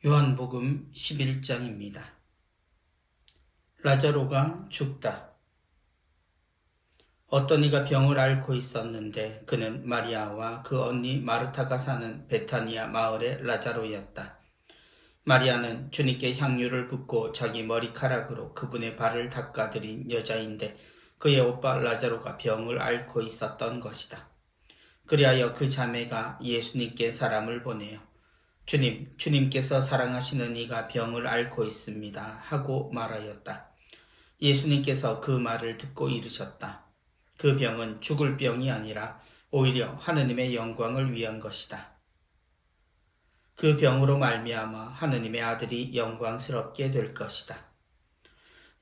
요한복음 11장입니다. 라자로가 죽다. 어떤 이가 병을 앓고 있었는데 그는 마리아와 그 언니 마르타가 사는 베타니아 마을의 라자로였다. 마리아는 주님께 향유를 붓고 자기 머리카락으로 그분의 발을 닦아드린 여자인데 그의 오빠 라자로가 병을 앓고 있었던 것이다. 그리하여 그 자매가 예수님께 사람을 보내어 주님께서 사랑하시는 이가 병을 앓고 있습니다 하고 말하였다. 예수님께서 그 말을 듣고 이르셨다. 그 병은 죽을 병이 아니라 오히려 하느님의 영광을 위한 것이다. 그 병으로 말미암아 하느님의 아들이 영광스럽게 될 것이다.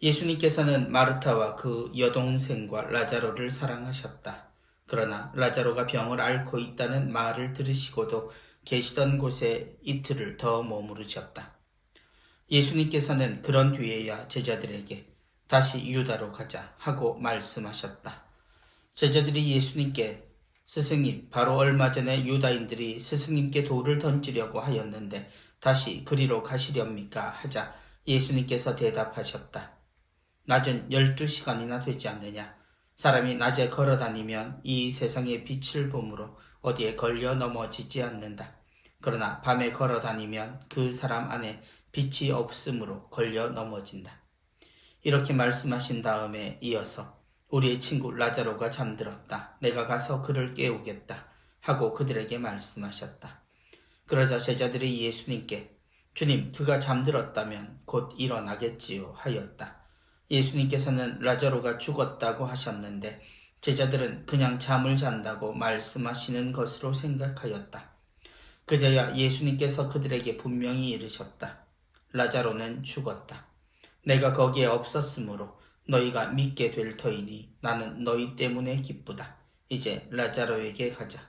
예수님께서는 마르타와 그 여동생과 라자로를 사랑하셨다. 그러나 라자로가 병을 앓고 있다는 말을 들으시고도 계시던 곳에 이틀을 더 머무르셨다. 예수님께서는 그런 뒤에야 제자들에게 다시 유다로 가자 하고 말씀하셨다. 제자들이 예수님께 스승님, 바로 얼마 전에 유다인들이 스승님께 돌을 던지려고 하였는데 다시 그리로 가시렵니까? 하자 예수님께서 대답하셨다. 낮은 12시간이나 되지 않느냐? 사람이 낮에 걸어다니면 이 세상의 빛을 보므로 어디에 걸려 넘어지지 않는다. 그러나 밤에 걸어다니면 그 사람 안에 빛이 없으므로 걸려 넘어진다. 이렇게 말씀하신 다음에 이어서 우리의 친구 라자로가 잠들었다. 내가 가서 그를 깨우겠다. 하고 그들에게 말씀하셨다. 그러자 제자들이 예수님께 주님, 그가 잠들었다면 곧 일어나겠지요 하였다. 예수님께서는 라자로가 죽었다고 하셨는데 제자들은 그냥 잠을 잔다고 말씀하시는 것으로 생각하였다. 그제야 예수님께서 그들에게 분명히 이르셨다. 라자로는 죽었다. 내가 거기에 없었으므로 너희가 믿게 될 터이니 나는 너희 때문에 기쁘다. 이제 라자로에게 가자.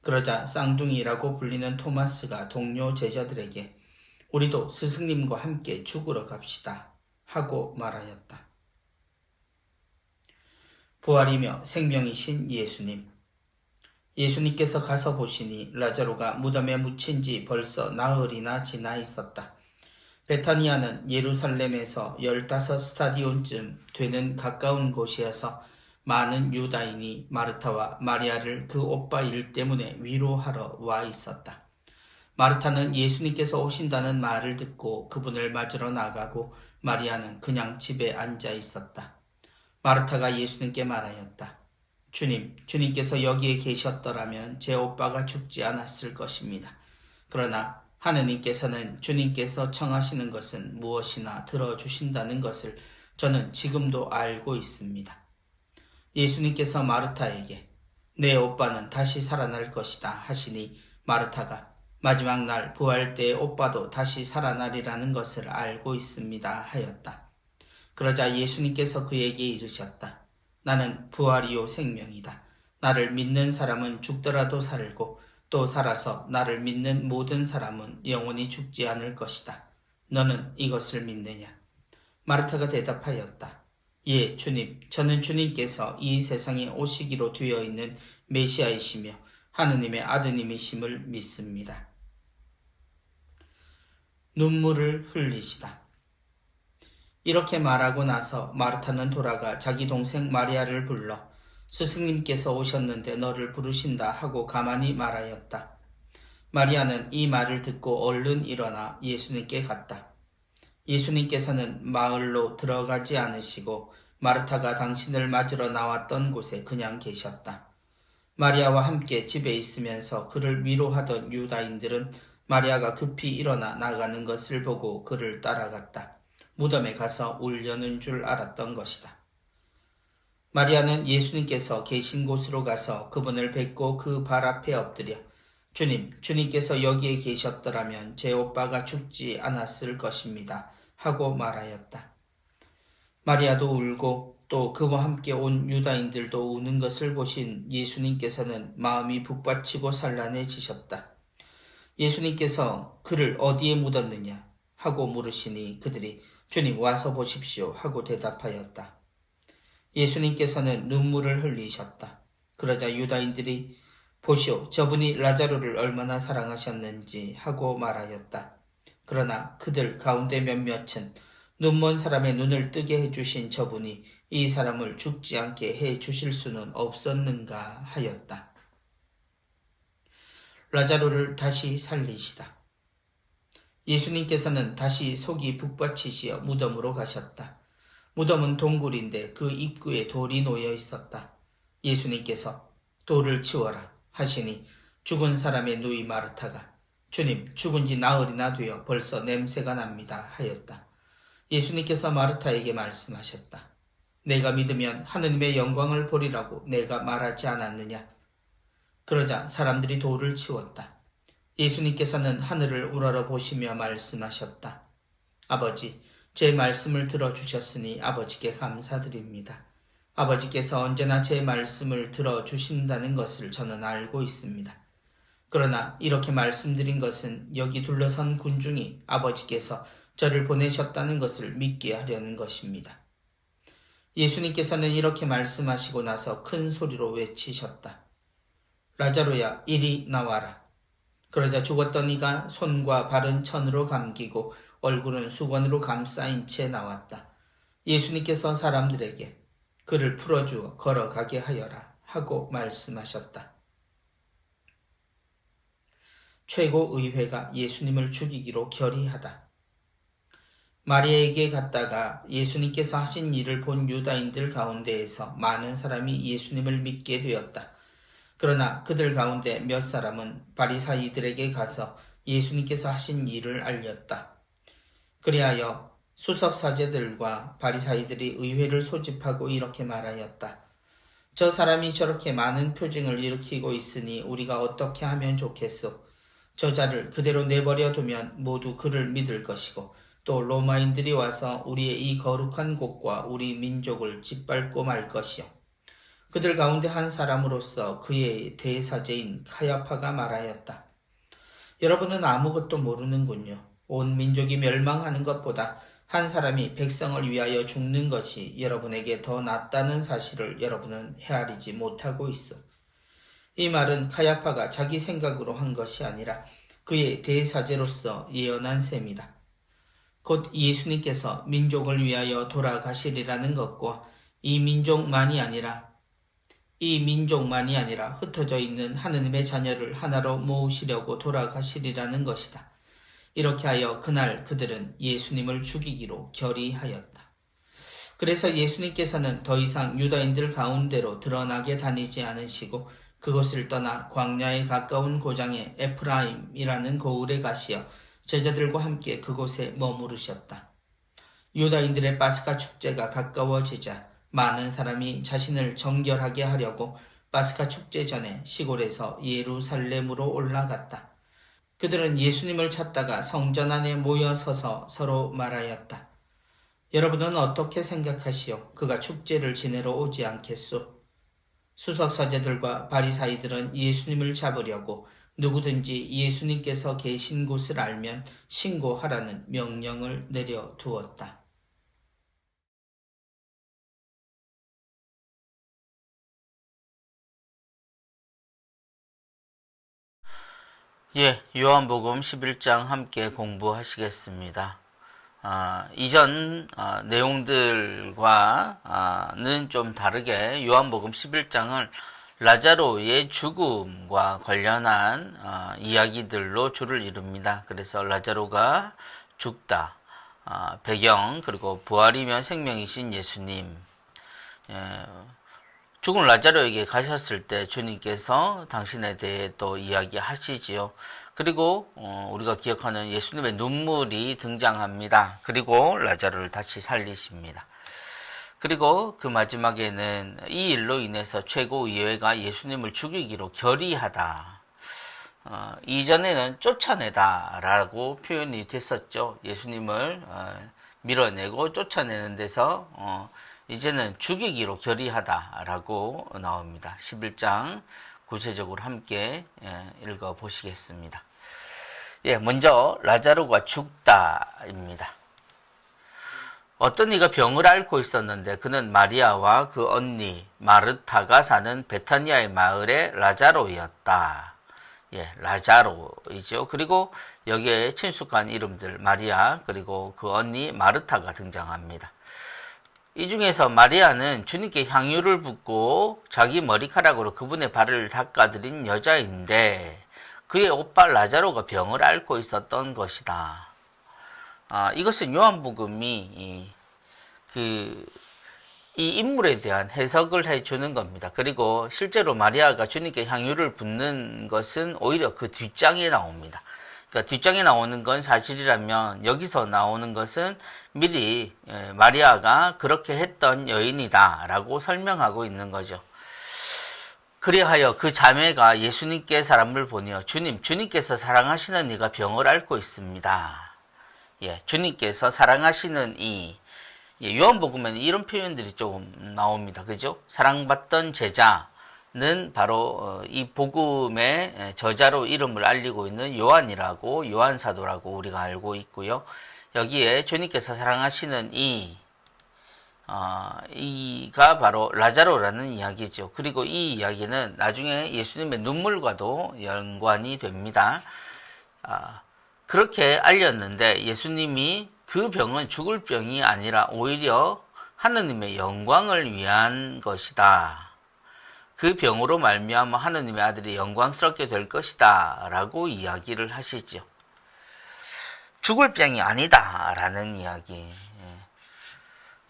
그러자 쌍둥이라고 불리는 토마스가 동료 제자들에게 우리도 스승님과 함께 죽으러 갑시다 하고 말하였다. 부활이며 생명이신 예수님. 예수님께서 가서 보시니 라자로가 무덤에 묻힌 지 벌써 나흘이나 지나 있었다. 베타니아는 예루살렘에서 15스타디온쯤 되는 가까운 곳이어서 많은 유다인이 마르타와 마리아를 그 오빠 일 때문에 위로하러 와 있었다. 마르타는 예수님께서 오신다는 말을 듣고 그분을 맞으러 나가고 마리아는 그냥 집에 앉아 있었다. 마르타가 예수님께 말하였다. 주님께서 여기에 계셨더라면 제 오빠가 죽지 않았을 것입니다. 그러나 하느님께서는 주님께서 청하시는 것은 무엇이나 들어주신다는 것을 저는 지금도 알고 있습니다. 예수님께서 마르타에게 내 오빠는 다시 살아날 것이다 하시니 마르타가 마지막 날 부활 때의 오빠도 다시 살아나리라는 것을 알고 있습니다 하였다. 그러자 예수님께서 그에게 이르셨다. 나는 부활이요 생명이다. 나를 믿는 사람은 죽더라도 살고 또 살아서 나를 믿는 모든 사람은 영원히 죽지 않을 것이다. 너는 이것을 믿느냐? 마르타가 대답하였다. 예, 주님, 저는 주님께서 이 세상에 오시기로 되어 있는 메시아이시며 하느님의 아드님이심을 믿습니다. 눈물을 흘리시다. 이렇게 말하고 나서 마르타는 돌아가 자기 동생 마리아를 불러 스승님께서 오셨는데 너를 부르신다 하고 가만히 말하였다. 마리아는 이 말을 듣고 얼른 일어나 예수님께 갔다. 예수님께서는 마을로 들어가지 않으시고 마르타가 당신을 맞으러 나왔던 곳에 그냥 계셨다. 마리아와 함께 집에 있으면서 그를 위로하던 유다인들은 마리아가 급히 일어나 나가는 것을 보고 그를 따라갔다. 무덤에 가서 울려는 줄 알았던 것이다. 마리아는 예수님께서 계신 곳으로 가서 그분을 뵙고 그 발 앞에 엎드려 주님께서 여기에 계셨더라면 제 오빠가 죽지 않았을 것입니다 하고 말하였다. 마리아도 울고 또 그와 함께 온 유다인들도 우는 것을 보신 예수님께서는 마음이 북받치고 산란해지셨다. 예수님께서 그를 어디에 묻었느냐 하고 물으시니 그들이 주님 와서 보십시오 하고 대답하였다. 예수님께서는 눈물을 흘리셨다. 그러자 유다인들이 보시오, 저분이 라자로를 얼마나 사랑하셨는지 하고 말하였다. 그러나 그들 가운데 몇몇은 눈먼 사람의 눈을 뜨게 해주신 저분이 이 사람을 죽지 않게 해주실 수는 없었는가 하였다. 라자로를 다시 살리시다. 예수님께서는 다시 속이 북받치시어 무덤으로 가셨다. 무덤은 동굴인데 그 입구에 돌이 놓여 있었다. 예수님께서 돌을 치워라 하시니 죽은 사람의 누이 마르타가 주님, 죽은 지 나흘이나 되어 벌써 냄새가 납니다 하였다. 예수님께서 마르타에게 말씀하셨다. 내가 믿으면 하느님의 영광을 보리라고 내가 말하지 않았느냐. 그러자 사람들이 돌을 치웠다. 예수님께서는 하늘을 우러러 보시며 말씀하셨다. 아버지, 제 말씀을 들어주셨으니 아버지께 감사드립니다. 아버지께서 언제나 제 말씀을 들어주신다는 것을 저는 알고 있습니다. 그러나 이렇게 말씀드린 것은 여기 둘러선 군중이 아버지께서 저를 보내셨다는 것을 믿게 하려는 것입니다. 예수님께서는 이렇게 말씀하시고 나서 큰 소리로 외치셨다. 라자로야, 이리 나와라. 그러자 죽었던 이가 손과 발은 천으로 감기고 얼굴은 수건으로 감싸인 채 나왔다. 예수님께서 사람들에게 그를 풀어주어 걸어가게 하여라 하고 말씀하셨다. 최고의회가 예수님을 죽이기로 결의하다. 마리아에게 갔다가 예수님께서 하신 일을 본 유다인들 가운데에서 많은 사람이 예수님을 믿게 되었다. 그러나 그들 가운데 몇 사람은 바리사이들에게 가서 예수님께서 하신 일을 알렸다. 그리하여 수석사제들과 바리사이들이 의회를 소집하고 이렇게 말하였다. 저 사람이 저렇게 많은 표징을 일으키고 있으니 우리가 어떻게 하면 좋겠소? 저 자를 그대로 내버려 두면 모두 그를 믿을 것이고 또 로마인들이 와서 우리의 이 거룩한 곳과 우리 민족을 짓밟고 말 것이요. 그들 가운데 한 사람으로서 그의 대사제인 카야파가 말하였다. 여러분은 아무것도 모르는군요. 온 민족이 멸망하는 것보다 한 사람이 백성을 위하여 죽는 것이 여러분에게 더 낫다는 사실을 여러분은 헤아리지 못하고 있어. 이 말은 카야파가 자기 생각으로 한 것이 아니라 그의 대사제로서 예언한 셈이다. 곧 예수님께서 민족을 위하여 돌아가시리라는 것과 이 민족만이 아니라 흩어져 있는 하느님의 자녀를 하나로 모으시려고 돌아가시리라는 것이다. 이렇게 하여 그날 그들은 예수님을 죽이기로 결의하였다. 그래서 예수님께서는 더 이상 유다인들 가운데로 드러나게 다니지 않으시고 그곳을 떠나 광야에 가까운 고장의 에프라임이라는 고을에 가시어 제자들과 함께 그곳에 머무르셨다. 유다인들의 파스카 축제가 가까워지자 많은 사람이 자신을 정결하게 하려고 파스카 축제 전에 시골에서 예루살렘으로 올라갔다. 그들은 예수님을 찾다가 성전 안에 모여 서서 서로 말하였다. 여러분은 어떻게 생각하시오? 그가 축제를 지내러 오지 않겠소? 수석사제들과 바리사이들은 예수님을 잡으려고 누구든지 예수님께서 계신 곳을 알면 신고하라는 명령을 내려두었다. 요한복음 11장 함께 공부하시겠습니다. 이전 내용들과는 좀 다르게 요한복음 11장을 라자로의 죽음과 관련한 이야기들로 주를 이룹니다. 그래서 라자로가 죽다, 배경, 그리고 부활이며 생명이신 예수님, 죽은 라자로에게 가셨을 때 주님께서 당신에 대해 또 이야기하시지요. 그리고 우리가 기억하는 예수님의 눈물이 등장합니다. 그리고 라자로를 다시 살리십니다. 그리고 그 마지막에는 이 일로 인해서 최고의회가 예수님을 죽이기로 결의하다. 이전에는 쫓아내다 라고 표현이 됐었죠. 예수님을 밀어내고 쫓아내는 데서 이제는 죽이기로 결의하다라고 나옵니다. 11장 구체적으로 함께 읽어보시겠습니다. 먼저 라자로가 죽다입니다. 어떤 이가 병을 앓고 있었는데 그는 마리아와 그 언니 마르타가 사는 베타니아의 마을의 라자로였다. 라자로이죠. 그리고 여기에 친숙한 이름들 마리아 그리고 그 언니 마르타가 등장합니다. 이 중에서 마리아는 주님께 향유를 붓고 자기 머리카락으로 그분의 발을 닦아드린 여자인데 그의 오빠 라자로가 병을 앓고 있었던 것이다. 이것은 요한복음이 이 인물에 대한 해석을 해주는 겁니다. 그리고 실제로 마리아가 주님께 향유를 붓는 것은 오히려 그 뒷장에 나옵니다. 그러니까 뒷장에 나오는 건 사실이라면 여기서 나오는 것은 미리 마리아가 그렇게 했던 여인이다 라고 설명하고 있는 거죠. 그리하여 그 자매가 예수님께 사람을 보내어 주님께서 사랑하시는 이가 병을 앓고 있습니다. 주님께서 사랑하시는 이 요한복음에는 이런 표현들이 조금 나옵니다. 그죠? 사랑받던 제자는 바로 이 복음의 저자로 이름을 알리고 있는 요한이라고 요한사도라고 우리가 알고 있고요. 여기에 주님께서 사랑하시는 이가 바로 라자로라는 이야기죠. 그리고 이 이야기는 나중에 예수님의 눈물과도 연관이 됩니다. 그렇게 알렸는데 예수님이 그 병은 죽을 병이 아니라 오히려 하느님의 영광을 위한 것이다. 그 병으로 말미암아 하느님의 아들이 영광스럽게 될 것이다 라고 이야기를 하시죠. 죽을 병이 아니다 라는 이야기.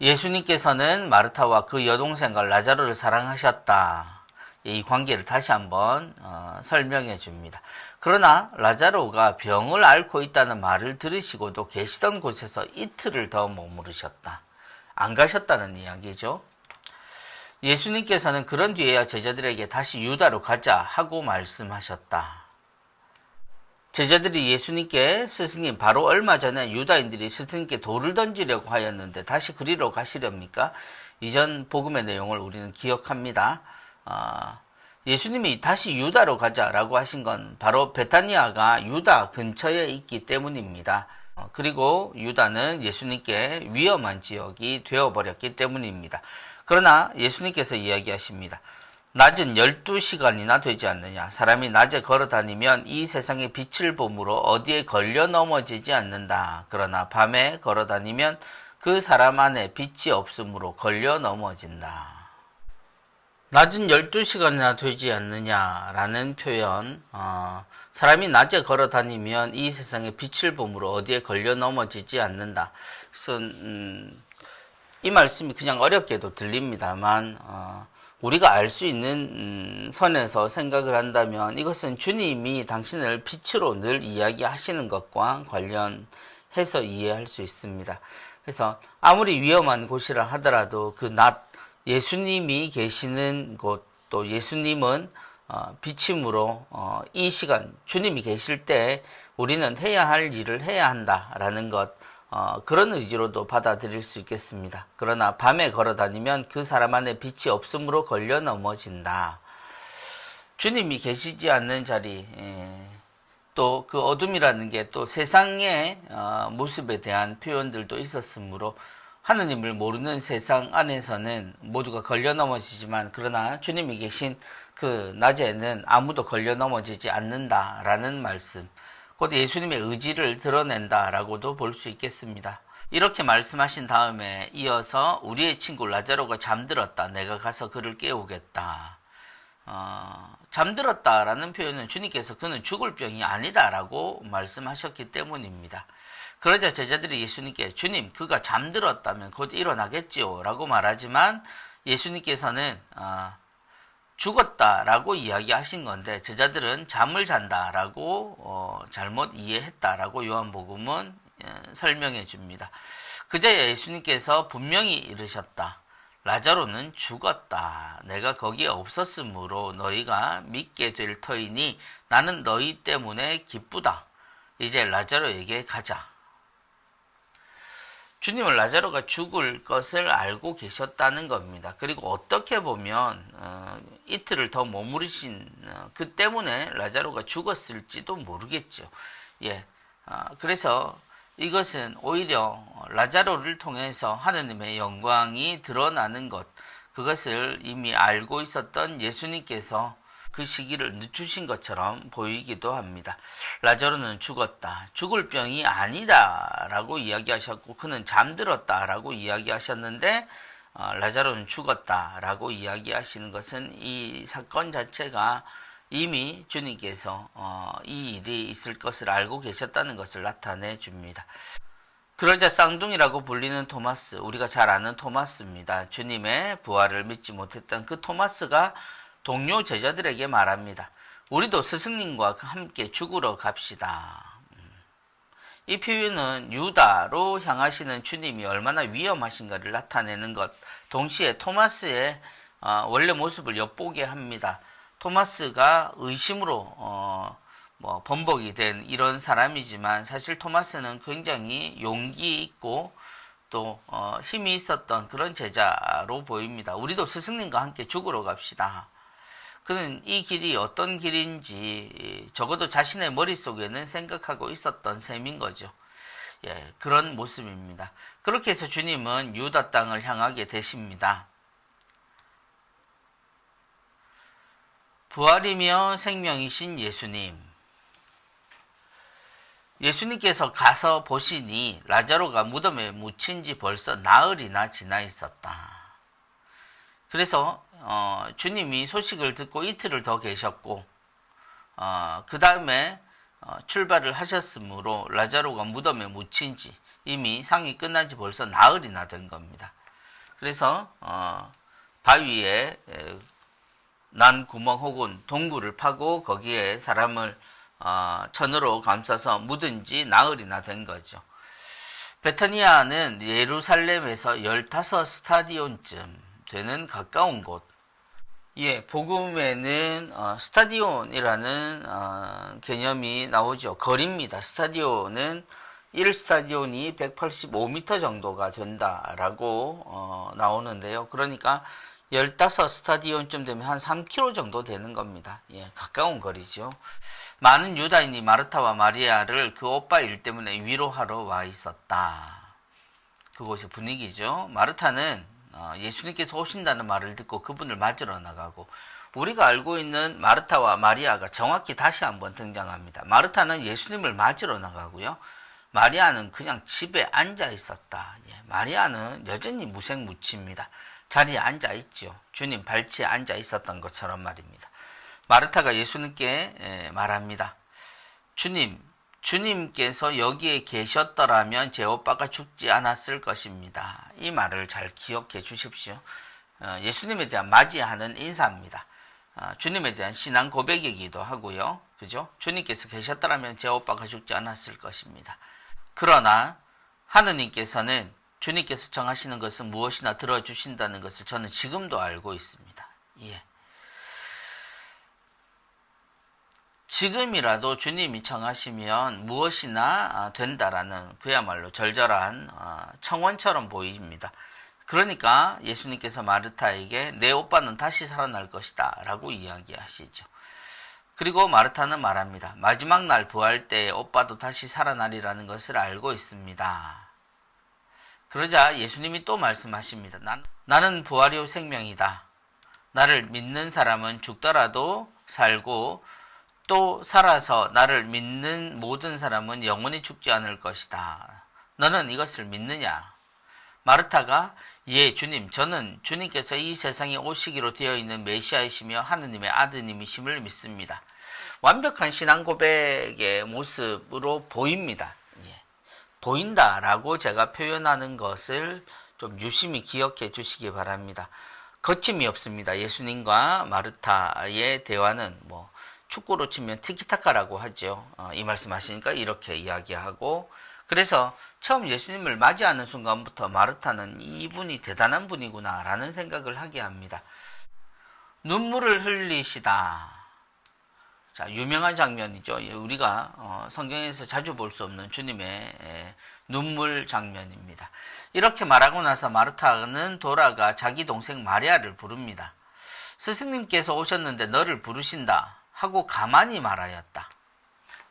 예수님께서는 마르타와 그 여동생과 라자로를 사랑하셨다. 이 관계를 다시 한번 설명해 줍니다. 그러나 라자로가 병을 앓고 있다는 말을 들으시고도 계시던 곳에서 이틀을 더 머무르셨다. 안 가셨다는 이야기죠. 예수님께서는 그런 뒤에야 제자들에게 다시 유다로 가자 하고 말씀하셨다. 제자들이 예수님께 스승님 바로 얼마 전에 유다인들이 스승님께 돌을 던지려고 하였는데 다시 그리로 가시렵니까? 이전 복음의 내용을 우리는 기억합니다. 예수님이 다시 유다로 가자라고 하신 건 바로 베타니아가 유다 근처에 있기 때문입니다. 그리고 유다는 예수님께 위험한 지역이 되어버렸기 때문입니다. 그러나 예수님께서 이야기하십니다. 낮은 12시간이나 되지 않느냐. 사람이 낮에 걸어다니면 이 세상의 빛을 봄으로 어디에 걸려 넘어지지 않는다. 그러나 밤에 걸어다니면 그 사람 안에 빛이 없으므로 걸려 넘어진다. 낮은 12시간이나 되지 않느냐라는 표현, 사람이 낮에 걸어 다니면 이 세상에 빛을 봄으로 어디에 걸려 넘어지지 않는다. 그래서 이 말씀이 그냥 어렵게도 들립니다만 우리가 알 수 있는 선에서 생각을 한다면 이것은 주님이 당신을 빛으로 늘 이야기하시는 것과 관련해서 이해할 수 있습니다. 그래서 아무리 위험한 곳이라 하더라도 그 낮 예수님이 계시는 곳, 또 예수님은 빛임으로 이 시간 주님이 계실 때 우리는 해야 할 일을 해야 한다라는 것, 그런 의지로도 받아들일 수 있겠습니다. 그러나 밤에 걸어다니면 그 사람 안에 빛이 없으므로 걸려 넘어진다. 주님이 계시지 않는 자리, 또 그 어둠이라는 게 또 세상의 모습에 대한 표현들도 있었으므로 하느님을 모르는 세상 안에서는 모두가 걸려 넘어지지만 그러나 주님이 계신 그 낮에는 아무도 걸려 넘어지지 않는다라는 말씀, 곧 예수님의 의지를 드러낸다라고도 볼 수 있겠습니다. 이렇게 말씀하신 다음에 이어서 우리의 친구 라자로가 잠들었다. 내가 가서 그를 깨우겠다. 잠들었다라는 표현은 주님께서 그는 죽을 병이 아니다라고 말씀하셨기 때문입니다. 그러자 제자들이 예수님께 주님 그가 잠들었다면 곧 일어나겠지요 라고 말하지만 예수님께서는 죽었다라고 이야기하신 건데 제자들은 잠을 잔다라고 잘못 이해했다라고 요한복음은 설명해 줍니다. 그제야 예수님께서 분명히 이르셨다. 라자로는 죽었다. 내가 거기에 없었으므로 너희가 믿게 될 터이니 나는 너희 때문에 기쁘다. 이제 라자로에게 가자. 주님은 라자로가 죽을 것을 알고 계셨다는 겁니다. 그리고 어떻게 보면 이틀을 더 머무르신 그 때문에 라자로가 죽었을지도 모르겠죠. 그래서 이것은 오히려 라자로를 통해서 하느님의 영광이 드러나는 것, 그것을 이미 알고 있었던 예수님께서 그 시기를 늦추신 것처럼 보이기도 합니다. 라자로는 죽었다. 죽을 병이 아니다라고 이야기하셨고 그는 잠들었다라고 이야기하셨는데 라자로는 죽었다라고 이야기하시는 것은 이 사건 자체가 이미 주님께서 이 일이 있을 것을 알고 계셨다는 것을 나타내 줍니다. 그러자 쌍둥이라고 불리는 토마스, 우리가 잘 아는 토마스입니다. 주님의 부활을 믿지 못했던 그 토마스가 동료 제자들에게 말합니다. 우리도 스승님과 함께 죽으러 갑시다. 이 표현은 유다로 향하시는 주님이 얼마나 위험하신가를 나타내는 것, 동시에 토마스의 원래 모습을 엿보게 합니다. 토마스가 의심으로 번복이 된 이런 사람이지만 사실 토마스는 굉장히 용기 있고 또 힘이 있었던 그런 제자로 보입니다. 우리도 스승님과 함께 죽으러 갑시다. 그는 이 길이 어떤 길인지 적어도 자신의 머릿속에는 생각하고 있었던 셈인 거죠. 예, 그런 모습입니다. 그렇게 해서 주님은 유다 땅을 향하게 되십니다. 부활이며 생명이신 예수님. 예수님께서 가서 보시니 라자로가 무덤에 묻힌 지 벌써 나흘이나 지나 있었다. 그래서 주님이 소식을 듣고 이틀을 더 계셨고 그 다음에 출발을 하셨으므로 라자로가 무덤에 묻힌 지 이미 상이 끝난 지 벌써 나흘이나 된 겁니다. 그래서 바위에 난 구멍 혹은 동굴을 파고 거기에 사람을 천으로 감싸서 묻은 지 나흘이나 된 거죠. 베타니아는 예루살렘에서 15스타디온쯤 되는 가까운 곳. 예, 복음에는 스타디온이라는 개념이 나오죠. 거리입니다. 스타디온은 1스타디온이 185m 정도가 된다라고 나오는데요. 그러니까 15스타디온쯤 되면 한 3km 정도 되는 겁니다. 예, 가까운 거리죠. 많은 유다인이 마르타와 마리아를 그 오빠 일 때문에 위로하러 와 있었다. 그곳의 분위기죠. 마르타는 예수님께서 오신다는 말을 듣고 그분을 맞으러 나가고, 우리가 알고 있는 마르타와 마리아가 정확히 다시 한번 등장합니다. 마르타는 예수님을 맞으러 나가고요. 마리아는 그냥 집에 앉아 있었다. 예, 마리아는 여전히 무색무취입니다. 자리에 앉아 있죠. 주님 발치에 앉아 있었던 것처럼 말입니다. 마르타가 예수님께 말합니다. 주님께서 여기에 계셨더라면 제 오빠가 죽지 않았을 것입니다. 이 말을 잘 기억해 주십시오. 예수님에 대한 맞이하는 인사입니다. 주님에 대한 신앙 고백이기도 하고요. 그죠? 주님께서 계셨더라면 제 오빠가 죽지 않았을 것입니다. 그러나 하느님께서는 주님께서 정하시는 것은 무엇이나 들어주신다는 것을 저는 지금도 알고 있습니다. 예. 지금이라도 주님이 정하시면 무엇이나 된다라는 그야말로 절절한 청원처럼 보입니다. 그러니까 예수님께서 마르타에게 내 오빠는 다시 살아날 것이다 라고 이야기하시죠. 그리고 마르타는 말합니다. 마지막 날 부활 때 오빠도 다시 살아나리라는 것을 알고 있습니다. 그러자 예수님이 또 말씀하십니다. 나는 부활이요 생명이다. 나를 믿는 사람은 죽더라도 살고 또 살아서 나를 믿는 모든 사람은 영원히 죽지 않을 것이다. 너는 이것을 믿느냐? 마르타가 예 주님, 저는 주님께서 이 세상에 오시기로 되어 있는 메시아이시며 하느님의 아드님이심을 믿습니다. 완벽한 신앙 고백의 모습으로 보입니다. 예. 보인다라고 제가 표현하는 것을 좀 유심히 기억해 주시기 바랍니다. 거침이 없습니다. 예수님과 마르타의 대화는 축구로 치면 티키타카라고 하죠. 이 말씀 하시니까 이렇게 이야기하고, 그래서 처음 예수님을 맞이하는 순간부터 마르타는 이분이 대단한 분이구나 라는 생각을 하게 합니다. 눈물을 흘리시다. 자, 유명한 장면이죠. 우리가 성경에서 자주 볼 수 없는 주님의 눈물 장면입니다. 이렇게 말하고 나서 마르타는 돌아가 자기 동생 마리아를 부릅니다. 스승님께서 오셨는데 너를 부르신다 하고 가만히 말하였다.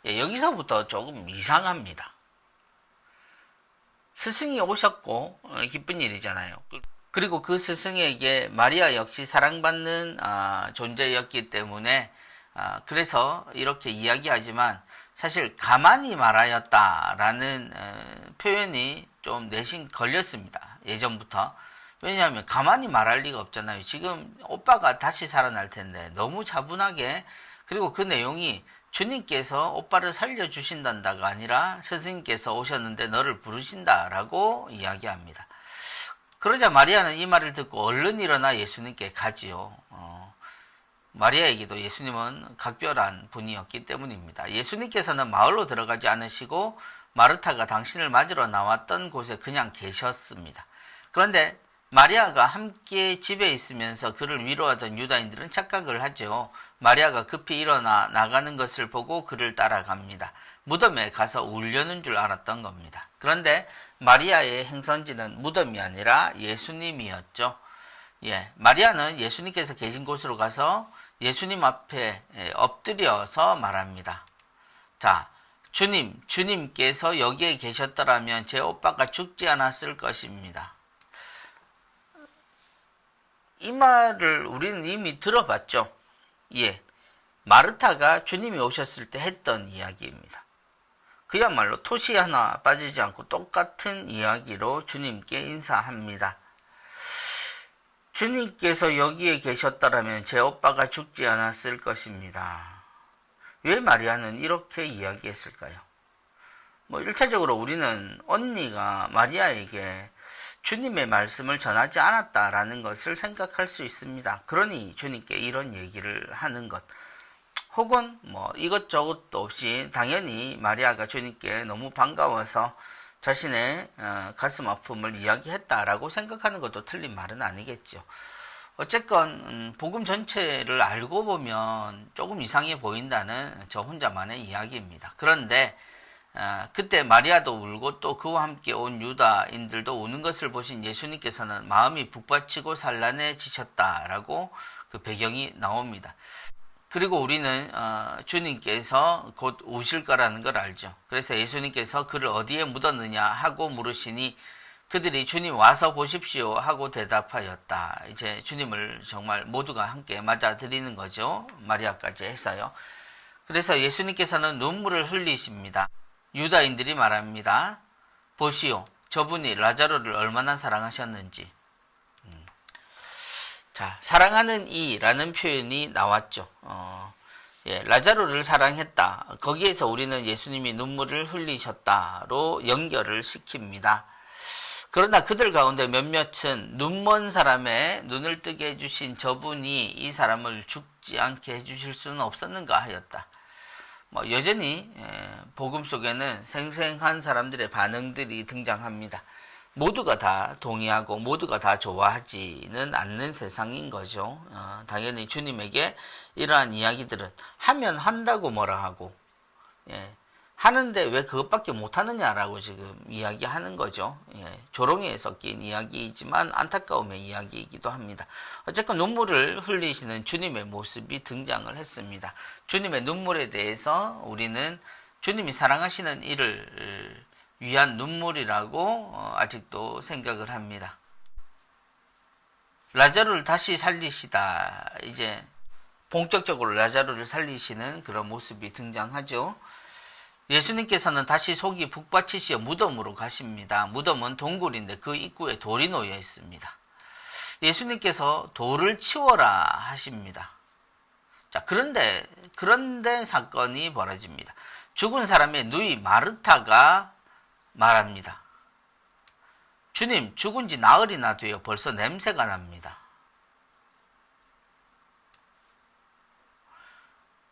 예, 여기서부터 조금 이상합니다. 스승이 오셨고 기쁜 일이잖아요. 그리고 그 스승에게 마리아 역시 사랑받는 존재였기 때문에 그래서 이렇게 이야기하지만 사실 가만히 말하였다라는 표현이 좀 내심 걸렸습니다. 예전부터. 왜냐하면 가만히 말할 리가 없잖아요. 지금 오빠가 다시 살아날 텐데 너무 차분하게, 그리고 그 내용이 주님께서 오빠를 살려주신다가 아니라 스승님께서 오셨는데 너를 부르신다라고 이야기합니다. 그러자 마리아는 이 말을 듣고 얼른 일어나 예수님께 가지요. 마리아에게도 예수님은 각별한 분이었기 때문입니다. 예수님께서는 마을로 들어가지 않으시고 마르타가 당신을 맞으러 나왔던 곳에 그냥 계셨습니다. 그런데 마리아가 함께 집에 있으면서 그를 위로하던 유다인들은 착각을 하죠. 마리아가 급히 일어나 나가는 것을 보고 그를 따라갑니다. 무덤에 가서 울려는 줄 알았던 겁니다. 그런데 마리아의 행선지는 무덤이 아니라 예수님이었죠. 마리아는 예수님께서 계신 곳으로 가서 예수님 앞에 엎드려서 말합니다. 자, 주님께서 여기에 계셨더라면 제 오빠가 죽지 않았을 것입니다. 이 말을 우리는 이미 들어봤죠. 마르타가 주님이 오셨을 때 했던 이야기입니다. 그야말로 토시 하나 빠지지 않고 똑같은 이야기로 주님께 인사합니다. 주님께서 여기에 계셨더라면 제 오빠가 죽지 않았을 것입니다. 왜 마리아는 이렇게 이야기했을까요? 1차적으로 우리는 언니가 마리아에게 주님의 말씀을 전하지 않았다라는 것을 생각할 수 있습니다. 그러니 주님께 이런 얘기를 하는 것. 혹은 이것저것도 없이 당연히 마리아가 주님께 너무 반가워서 자신의 가슴 아픔을 이야기했다라고 생각하는 것도 틀린 말은 아니겠죠. 어쨌건 복음 전체를 알고 보면 조금 이상해 보인다는 저 혼자만의 이야기입니다. 그런데 그때 마리아도 울고 또 그와 함께 온 유다인들도 우는 것을 보신 예수님께서는 마음이 북받치고 산란해지셨다라고 그 배경이 나옵니다. 그리고 우리는 주님께서 곧 오실 거라는 걸 알죠. 그래서 예수님께서 그를 어디에 묻었느냐 하고 물으시니 그들이 주님 와서 보십시오 하고 대답하였다. 이제 주님을 정말 모두가 함께 맞아들이는 거죠. 마리아까지 해서요. 그래서 예수님께서는 눈물을 흘리십니다. 유다인들이 말합니다. 보시오, 저분이 라자로를 얼마나 사랑하셨는지. 자, 사랑하는 이라는 표현이 나왔죠. 라자로를 사랑했다. 거기에서 우리는 예수님이 눈물을 흘리셨다로 연결을 시킵니다. 그러나 그들 가운데 몇몇은 눈먼 사람의 눈을 뜨게 해주신 저분이 이 사람을 죽지 않게 해주실 수는 없었는가 하였다. 여전히 복음 속에는 생생한 사람들의 반응들이 등장합니다. 모두가 다 동의하고 모두가 다 좋아하지는 않는 세상인 거죠. 당연히 주님에게 이러한 이야기들은 하면 한다고 뭐라 하고, 하는데 왜 그것밖에 못하느냐라고 지금 이야기하는 거죠. 조롱에 섞인 이야기이지만 안타까움의 이야기이기도 합니다. 어쨌건 눈물을 흘리시는 주님의 모습이 등장을 했습니다. 주님의 눈물에 대해서 우리는 주님이 사랑하시는 이를 위한 눈물이라고 아직도 생각을 합니다. 라자로를 다시 살리시다. 이제 본격적으로 라자로를 살리시는 그런 모습이 등장하죠. 예수님께서는 다시 속이 북받치시어 무덤으로 가십니다. 무덤은 동굴인데 그 입구에 돌이 놓여 있습니다. 예수님께서 돌을 치워라 하십니다. 자, 그런데 사건이 벌어집니다. 죽은 사람의 누이 마르타가 말합니다. 주님, 죽은 지 나흘이나 되어 벌써 냄새가 납니다.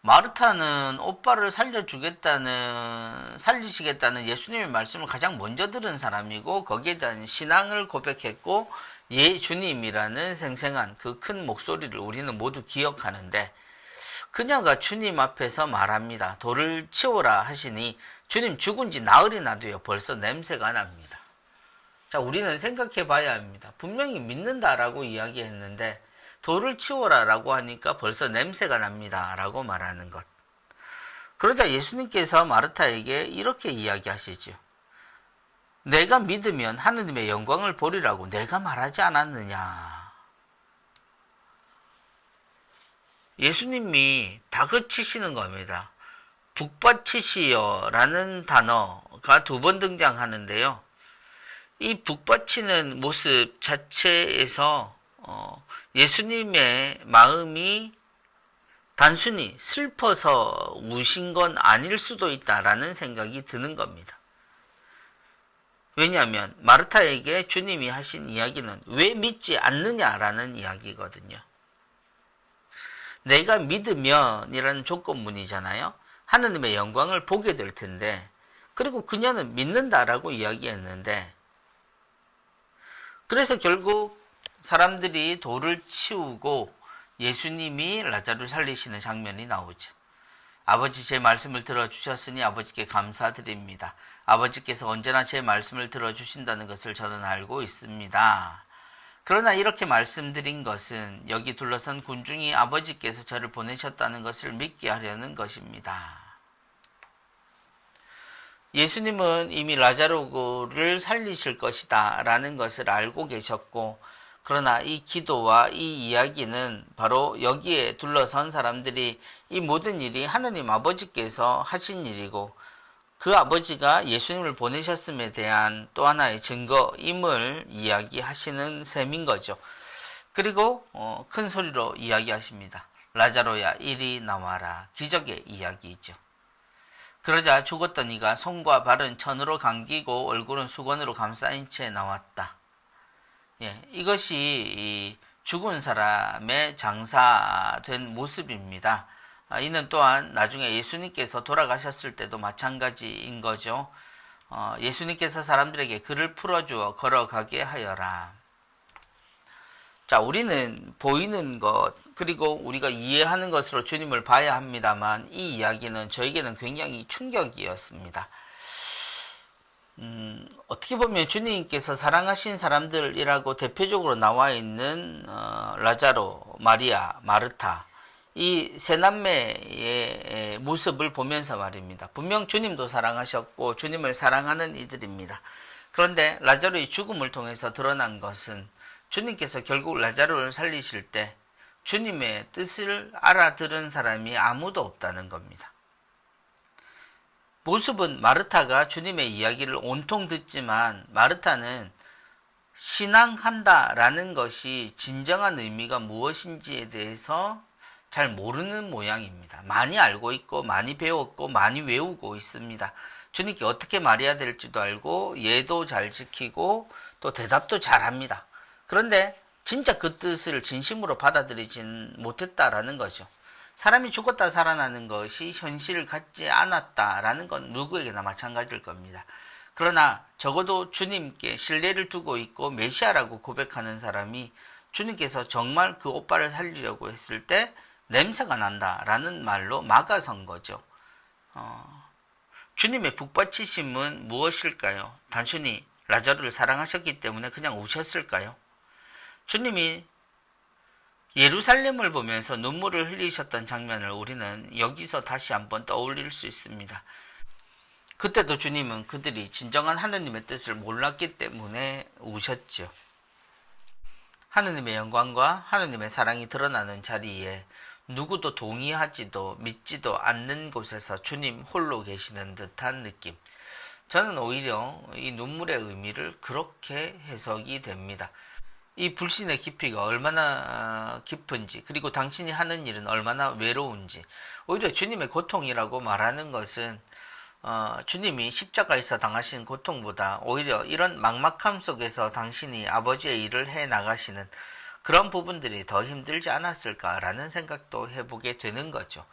마르타는 오빠를 살리시겠다는 예수님의 말씀을 가장 먼저 들은 사람이고 거기에 대한 신앙을 고백했고 주님이라는 생생한 그 큰 목소리를 우리는 모두 기억하는데 그녀가 주님 앞에서 말합니다. 돌을 치워라 하시니 주님 죽은 지 나흘이나 되어 벌써 냄새가 납니다. 자, 우리는 생각해 봐야 합니다. 분명히 믿는다라고 이야기했는데 돌을 치워라 라고 하니까 벌써 냄새가 납니다 라고 말하는 것. 그러자 예수님께서 마르타에게 이렇게 이야기하시죠. 내가 믿으면 하느님의 영광을 보리라고 내가 말하지 않았느냐. 예수님이 다그치시는 겁니다. 북받치시어라는 단어가 2번 등장하는데요. 이 북받치는 모습 자체에서 예수님의 마음이 단순히 슬퍼서 우신 건 아닐 수도 있다라는 생각이 드는 겁니다. 왜냐하면 마르타에게 주님이 하신 이야기는 왜 믿지 않느냐라는 이야기거든요. 내가 믿으면 이라는 조건문이잖아요. 하느님의 영광을 보게 될 텐데, 그리고 그녀는 믿는다라고 이야기했는데, 그래서 결국 사람들이 돌을 치우고 예수님이 라자루를 살리시는 장면이 나오죠. 아버지, 제 말씀을 들어주셨으니 아버지께 감사드립니다. 아버지께서 언제나 제 말씀을 들어주신다는 것을 저는 알고 있습니다. 그러나 이렇게 말씀드린 것은 여기 둘러선 군중이 아버지께서 저를 보내셨다는 것을 믿게 하려는 것입니다. 예수님은 이미 라자로를 살리실 것이다 라는 것을 알고 계셨고, 그러나 이 기도와 이 이야기는 바로 여기에 둘러선 사람들이 이 모든 일이 하느님 아버지께서 하신 일이고, 그 아버지가 예수님을 보내셨음에 대한 또 하나의 증거임을 이야기하시는 셈인 거죠. 그리고 큰 소리로 이야기하십니다. 라자로야, 이리 나와라. 기적의 이야기이죠. 그러자 죽었던 이가 손과 발은 천으로 감기고 얼굴은 수건으로 감싸인 채 나왔다. 이것이 죽은 사람의 장사된 모습입니다. 이는 또한 나중에 예수님께서 돌아가셨을 때도 마찬가지인 거죠. 예수님께서 사람들에게 글을 풀어주어 걸어가게 하여라. 자, 우리는 보이는 것, 그리고 우리가 이해하는 것으로 주님을 봐야 합니다만, 이 이야기는 저에게는 굉장히 충격이었습니다. 어떻게 보면 주님께서 사랑하신 사람들이라고 대표적으로 나와 있는 라자로, 마리아, 마르타, 이 세 남매의 모습을 보면서 말입니다. 분명 주님도 사랑하셨고 주님을 사랑하는 이들입니다. 그런데 라자로의 죽음을 통해서 드러난 것은 주님께서 결국 라자로를 살리실 때 주님의 뜻을 알아들은 사람이 아무도 없다는 겁니다. 모습은 마르타가 주님의 이야기를 온통 듣지만 마르타는 신앙한다라는 것이 진정한 의미가 무엇인지에 대해서 잘 모르는 모양입니다. 많이 알고 있고 많이 배웠고 많이 외우고 있습니다. 주님께 어떻게 말해야 될지도 알고 예도 잘 지키고 또 대답도 잘합니다. 그런데 진짜 그 뜻을 진심으로 받아들이진 못했다라는 거죠. 사람이 죽었다 살아나는 것이 현실을 갖지 않았다라는 건 누구에게나 마찬가지일 겁니다. 그러나 적어도 주님께 신뢰를 두고 있고 메시아라고 고백하는 사람이 주님께서 정말 그 오빠를 살리려고 했을 때 냄새가 난다라는 말로 막아선 거죠. 주님의 북받치심은 무엇일까요? 단순히 라자루를 사랑하셨기 때문에 그냥 우셨을까요? 주님이 예루살렘을 보면서 눈물을 흘리셨던 장면을 우리는 여기서 다시 한번 떠올릴 수 있습니다. 그때도 주님은 그들이 진정한 하느님의 뜻을 몰랐기 때문에 우셨죠. 하느님의 영광과 하느님의 사랑이 드러나는 자리에 누구도 동의하지도 믿지도 않는 곳에서 주님 홀로 계시는 듯한 느낌. 저는 오히려 이 눈물의 의미를 그렇게 해석이 됩니다. 이 불신의 깊이가 얼마나 깊은지, 그리고 당신이 하는 일은 얼마나 외로운지, 오히려 주님의 고통이라고 말하는 것은 주님이 십자가에서 당하신 고통보다 오히려 이런 막막함 속에서 당신이 아버지의 일을 해 나가시는 그런 부분들이 더 힘들지 않았을까라는 생각도 해보게 되는 거죠.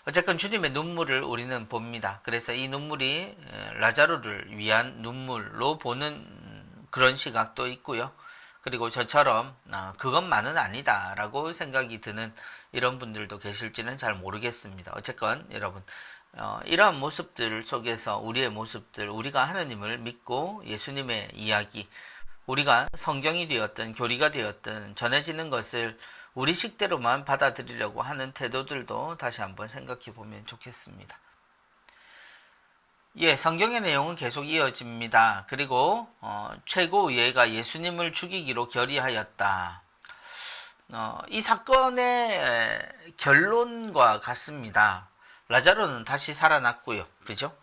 어쨌건 주님의 눈물을 우리는 봅니다. 그래서 이 눈물이 라자로를 위한 눈물로 보는 그런 시각도 있고요. 그리고 저처럼 그것만은 아니다 라고 생각이 드는 이런 분들도 계실지는 잘 모르겠습니다. 어쨌건 여러분, 이러한 모습들 속에서 우리의 모습들, 우리가 하느님을 믿고 예수님의 이야기, 우리가 성경이 되었든 교리가 되었든 전해지는 것을 우리 식대로만 받아들이려고 하는 태도들도 다시 한번 생각해 보면 좋겠습니다. 성경의 내용은 계속 이어집니다. 그리고 최고의회가 예수님을 죽이기로 결의하였다. 이 사건의 결론과 같습니다. 라자로는 다시 살아났고요. 그죠?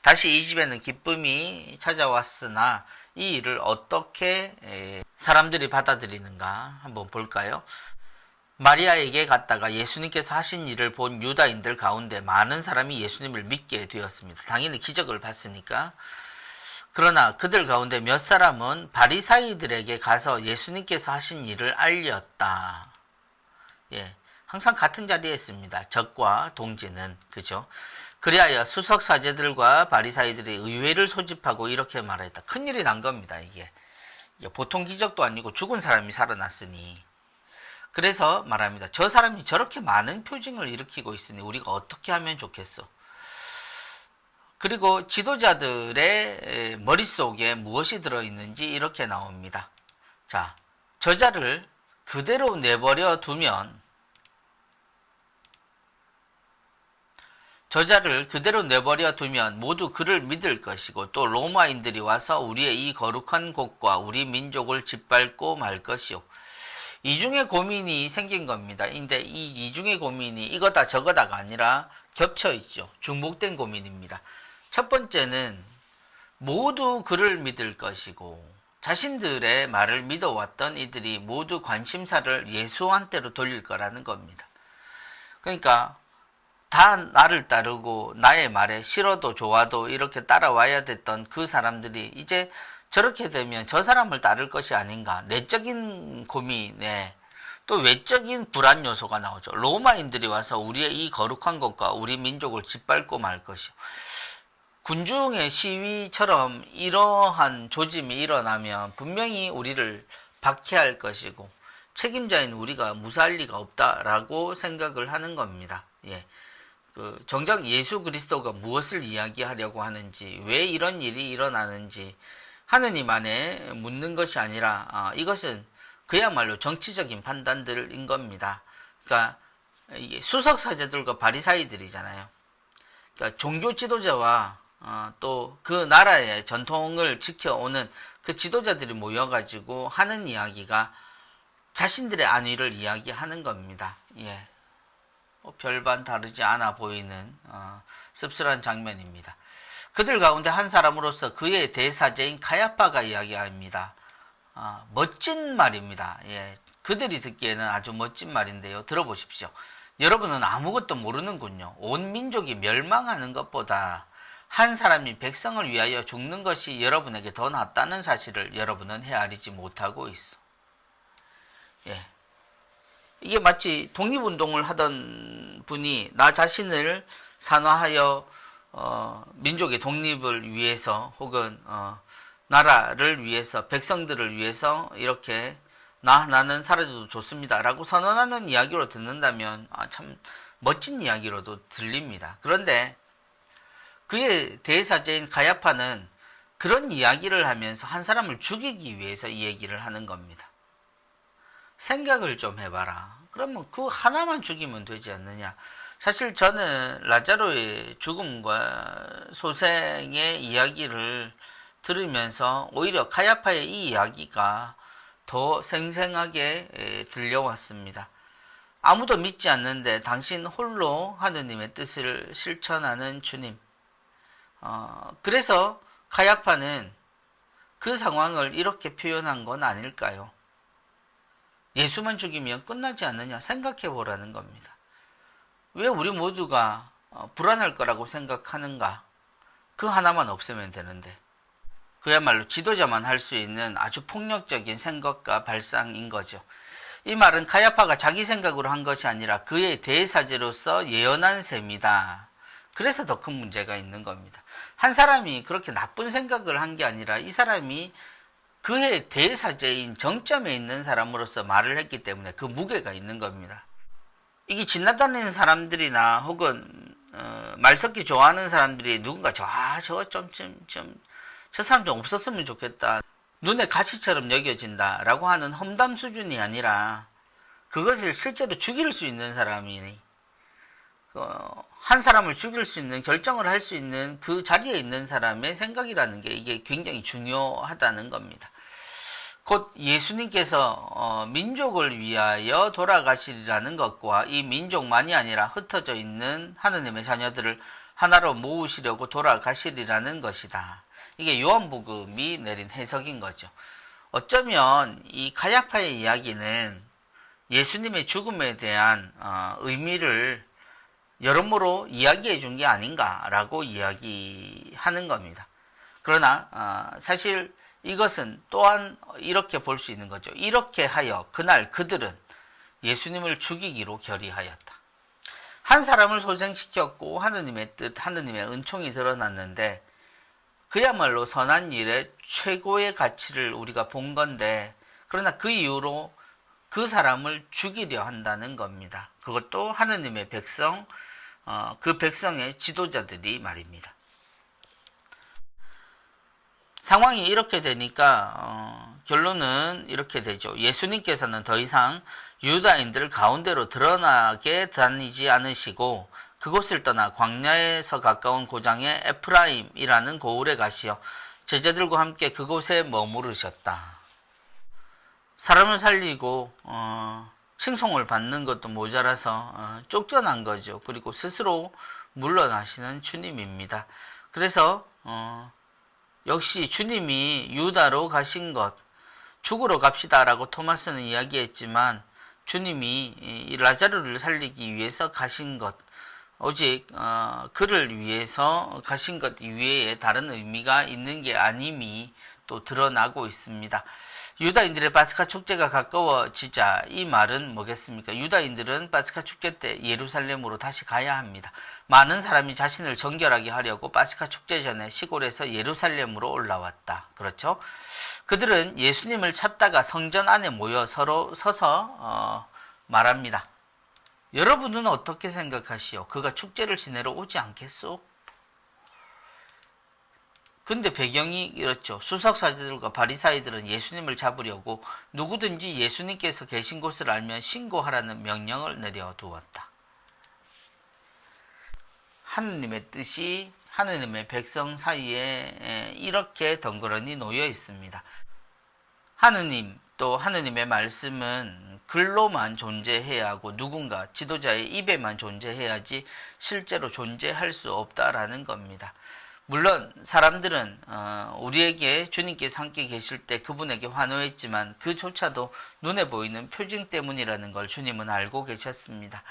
다시 이 집에는 기쁨이 찾아왔으나 이 일을 어떻게 사람들이 받아들이는가 한번 볼까요? 마리아에게 갔다가 예수님께서 하신 일을 본 유다인들 가운데 많은 사람이 예수님을 믿게 되었습니다. 당연히 기적을 봤으니까. 그러나 그들 가운데 몇 사람은 바리사이들에게 가서 예수님께서 하신 일을 알렸다. 예, 항상 같은 자리에 있습니다. 적과 동지는. 그죠? 그리하여 수석 사제들과 바리사이들이 의회를 소집하고 이렇게 말했다. 큰일이 난 겁니다. 이게 보통 기적도 아니고 죽은 사람이 살아났으니. 그래서 말합니다. 저 사람이 저렇게 많은 표징을 일으키고 있으니 우리가 어떻게 하면 좋겠어? 그리고 지도자들의 머릿속에 무엇이 들어있는지 이렇게 나옵니다. 자, 저자를 그대로 내버려 두면 모두 그를 믿을 것이고 또 로마인들이 와서 우리의 이 거룩한 곳과 우리 민족을 짓밟고 말 것이요. 이중의 고민이 생긴 겁니다. 근데 이 이중의 고민이 이거다 저거다가 아니라 겹쳐 있죠. 중복된 고민입니다. 첫 번째는 모두 그를 믿을 것이고 자신들의 말을 믿어왔던 이들이 모두 관심사를 예수한테로 돌릴 거라는 겁니다. 그러니까 다 나를 따르고 나의 말에 싫어도 좋아도 이렇게 따라와야 됐던 그 사람들이 이제 저렇게 되면 저 사람을 따를 것이 아닌가. 내적인 고민에 또 외적인 불안 요소가 나오죠. 로마인들이 와서 우리의 이 거룩한 것과 우리 민족을 짓밟고 말 것이요. 군중의 시위처럼 이러한 조짐이 일어나면 분명히 우리를 박해할 것이고 책임자인 우리가 무사할 리가 없다라고 생각을 하는 겁니다. 예. 정작 예수 그리스도가 무엇을 이야기하려고 하는지, 왜 이런 일이 일어나는지 하느님 안에 묻는 것이 아니라 이것은 그야말로 정치적인 판단들인 겁니다. 그러니까 이게 수석 사제들과 바리사이들이잖아요. 그러니까 종교 지도자와 또 그 나라의 전통을 지켜오는 그 지도자들이 모여가지고 하는 이야기가 자신들의 안위를 이야기하는 겁니다. 예, 별반 다르지 않아 보이는 씁쓸한 장면입니다. 그들 가운데 한 사람으로서 그의 대사제인 카야파가 이야기합니다. 멋진 말입니다. 예, 그들이 듣기에는 아주 멋진 말인데요. 들어보십시오. 여러분은 아무것도 모르는군요. 온 민족이 멸망하는 것보다 한 사람이 백성을 위하여 죽는 것이 여러분에게 더 낫다는 사실을 여러분은 헤아리지 못하고 있어. 예, 이게 마치 독립운동을 하던 분이 나 자신을 산화하여 민족의 독립을 위해서 혹은 나라를 위해서 백성들을 위해서 이렇게 나는 사라져도 좋습니다 라고 선언하는 이야기로 듣는다면 참 멋진 이야기로도 들립니다. 그런데 그의 대사제인 가야파는 그런 이야기를 하면서 한 사람을 죽이기 위해서 이 얘기를 하는 겁니다. 생각을 좀 해봐라. 그러면 그 하나만 죽이면 되지 않느냐. 사실 저는 라자로의 죽음과 소생의 이야기를 들으면서 오히려 카야파의 이 이야기가 더 생생하게 들려왔습니다. 아무도 믿지 않는데 당신 홀로 하느님의 뜻을 실천하는 주님. 그래서 카야파는 그 상황을 이렇게 표현한 건 아닐까요? 예수만 죽이면 끝나지 않느냐 생각해 보라는 겁니다. 왜 우리 모두가 불안할 거라고 생각하는가? 그 하나만 없애면 되는데. 그야말로 지도자만 할 수 있는 아주 폭력적인 생각과 발상인 거죠. 이 말은 카야파가 자기 생각으로 한 것이 아니라 그의 대사제로서 예언한 셈이다. 그래서 더 큰 문제가 있는 겁니다. 한 사람이 그렇게 나쁜 생각을 한 게 아니라 이 사람이 그의 대사제인 정점에 있는 사람으로서 말을 했기 때문에 그 무게가 있는 겁니다. 이게 지나다니는 사람들이나 혹은 말 섞기 좋아하는 사람들이 누군가 저 사람 좀 없었으면 좋겠다. 눈에 가시처럼 여겨진다 라고 하는 험담 수준이 아니라 그것을 실제로 죽일 수 있는 사람이니 한 사람을 죽일 수 있는 결정을 할 수 있는 그 자리에 있는 사람의 생각이라는 게 이게 굉장히 중요하다는 겁니다. 곧 예수님께서 민족을 위하여 돌아가시리라는 것과 이 민족만이 아니라 흩어져 있는 하느님의 자녀들을 하나로 모으시려고 돌아가시리라는 것이다. 이게 요한복음이 내린 해석인 거죠. 어쩌면 이 가야파의 이야기는 예수님의 죽음에 대한 의미를 여러모로 이야기해 준 게 아닌가라고 이야기하는 겁니다. 그러나 사실 이것은 또한 이렇게 볼 수 있는 거죠. 이렇게 하여 그날 그들은 예수님을 죽이기로 결의하였다. 한 사람을 소생시켰고 하느님의 뜻, 하느님의 은총이 드러났는데 그야말로 선한 일의 최고의 가치를 우리가 본 건데, 그러나 그 이후로 그 사람을 죽이려 한다는 겁니다. 그것도 하느님의 백성, 그 백성의 지도자들이 말입니다. 상황이 이렇게 되니까 결론은 이렇게 되죠. 예수님께서는 더 이상 유다인들 가운데로 드러나게 다니지 않으시고 그곳을 떠나 광야에서 가까운 고장의 에프라임이라는 고을에 가시어 제자들과 함께 그곳에 머무르셨다. 사람을 살리고 칭송을 받는 것도 모자라서 쫓겨난 거죠. 그리고 스스로 물러나시는 주님입니다. 그래서 역시 주님이 유다로 가신 것, 죽으러 갑시다라고 토마스는 이야기했지만 주님이 이 라자르를 살리기 위해서 가신 것, 오직 그를 위해서 가신 것 이외에 다른 의미가 있는 게 아님이 또 드러나고 있습니다. 유다인들의 파스카 축제가 가까워지자 이 말은 뭐겠습니까? 유다인들은 파스카 축제 때 예루살렘으로 다시 가야 합니다. 많은 사람이 자신을 정결하게 하려고 파스카 축제 전에 시골에서 예루살렘으로 올라왔다. 그렇죠? 그들은 예수님을 찾다가 성전 안에 모여 서로 서서 말합니다. 여러분은 어떻게 생각하시오? 그가 축제를 지내러 오지 않겠소? 근데 배경이 이렇죠. 수석사제들과 바리사이들은 예수님을 잡으려고 누구든지 예수님께서 계신 곳을 알면 신고하라는 명령을 내려두었다. 하느님의 뜻이 하느님의 백성 사이에 이렇게 덩그러니 놓여 있습니다. 하느님 또 하느님의 말씀은 글로만 존재해야 하고 누군가 지도자의 입에만 존재해야지 실제로 존재할 수 없다라는 겁니다. 물론 사람들은 우리에게 주님께서 함께 계실 때 그분에게 환호했지만 그조차도 눈에 보이는 표징 때문이라는 걸 주님은 알고 계셨습니다.